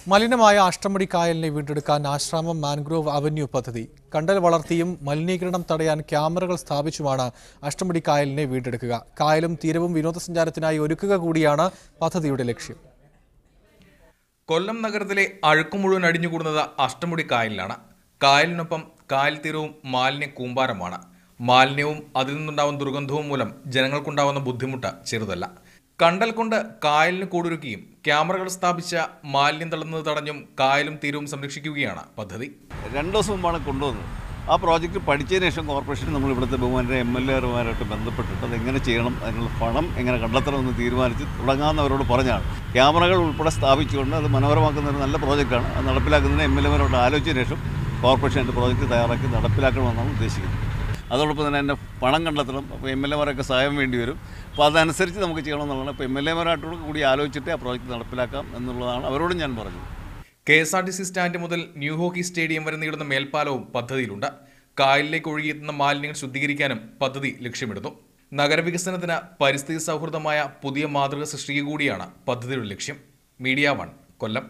മലിനമായ അഷ്ടമുടി കായലിനെ വീണ്ടെടുക്കാൻ Asramam mangrove avenue പദ്ധതി. കണ്ടൽ വളർത്തിയും മലിനീകരണം തടയാൻ ക്യാമറകൾ സ്ഥാപിച്ചുമാണ് അഷ്ടമുടി കായലിനെ വീണ്ടെടുക്കുക. കായലും തീരവും വിനോദസഞ്ചാരത്തിനായി ഒരുക്കുക കൂടിയാണ് പദ്ധതിയുടെ ലക്ഷ്യം. കൊല്ലം നഗരത്തിലെ അഴുക്ക് മുഴുവൻ അടിഞ്ഞുകൂടുന്നത് അഷ്ടമുടി കായലിലാണ്. കായലിനൊപ്പം കായൽ തീരവും മാലിന്യ കൂമ്പാരമാണ്. മാലിന്യവും അതിൽ നിന്നുണ്ടാവുന്ന ദുർഗന്ധവും മൂലം ജനങ്ങൾക്കുണ്ടാവുന്ന ബുദ്ധിമുട്ട് ചെറുതല്ല. കണ്ടൽ കൊണ്ട് കായലിന് കൂടൊരുക്കിയും ക്യാമറകൾ സ്ഥാപിച്ച മാലിന്യം തള്ളുന്നത് തടഞ്ഞും കായലും തീരവും സംരക്ഷിക്കുകയാണ് പദ്ധതി. 2 ദിവസം മുമ്പാണ് കൊണ്ടുവന്നത്. ആ പ്രോജക്റ്റ് പഠിച്ചതിന് ശേഷം കോർപ്പറേഷൻ നമ്മൾ ഇവിടുത്തെ ബഹുമാനരെ MLAമാരായിട്ട് ബന്ധപ്പെട്ടിട്ട് അതെങ്ങനെ ചെയ്യണം, അതിനുള്ള പണം എങ്ങനെ കണ്ടെത്തണമെന്ന് തീരുമാനിച്ച് തുടങ്ങാമെന്നവരോട് പറഞ്ഞാണ്. ക്യാമറകൾ ഉൾപ്പെടെ സ്ഥാപിച്ചുകൊണ്ട് അത് മനോഹരമാക്കുന്ന ഒരു നല്ല പ്രോജക്റ്റാണ്. അത് നടപ്പിലാക്കുന്നതിന് MLAമാരോട് ആലോചിച്ചതിന് ശേഷം കോർപ്പറേഷൻ എൻ്റെ പ്രോജക്റ്റ് തയ്യാറാക്കി നടപ്പിലാക്കണമെന്നാണ് ഉദ്ദേശിക്കുന്നത്. അതോടൊപ്പം തന്നെ എൻ്റെ പണം കണ്ടെത്തണം. അപ്പോൾ MLAമാരൊക്കെ സഹായം വേണ്ടി വരും. അപ്പോൾ അതനുസരിച്ച് നമുക്ക് ചെയ്യണമെന്നുള്ളതാണ്. അപ്പോൾ MLAമാരായിട്ടോട് കൂടി ആലോചിച്ചിട്ട് ആ പ്രോജക്റ്റ് നടപ്പിലാക്കാം എന്നുള്ളതാണ് അവരോടും ഞാൻ പറഞ്ഞത്. KSRTC സ്റ്റാൻഡ് മുതൽ ന്യൂ ഹോക്കി സ്റ്റേഡിയം വരെ നീളുന്ന മേൽപ്പാലവും പദ്ധതിയിലുണ്ട്. കായലിലേക്ക് ഒഴുകിയെത്തുന്ന മാലിന്യങ്ങൾ ശുദ്ധീകരിക്കാനും പദ്ധതി ലക്ഷ്യമിടുന്നു. നഗരവികസനത്തിന് പരിസ്ഥിതി സൗഹൃദമായ പുതിയ മാതൃക സൃഷ്ടിക്കുക കൂടിയാണ് പദ്ധതിയുടെ ലക്ഷ്യം. മീഡിയ 1 കൊല്ലം.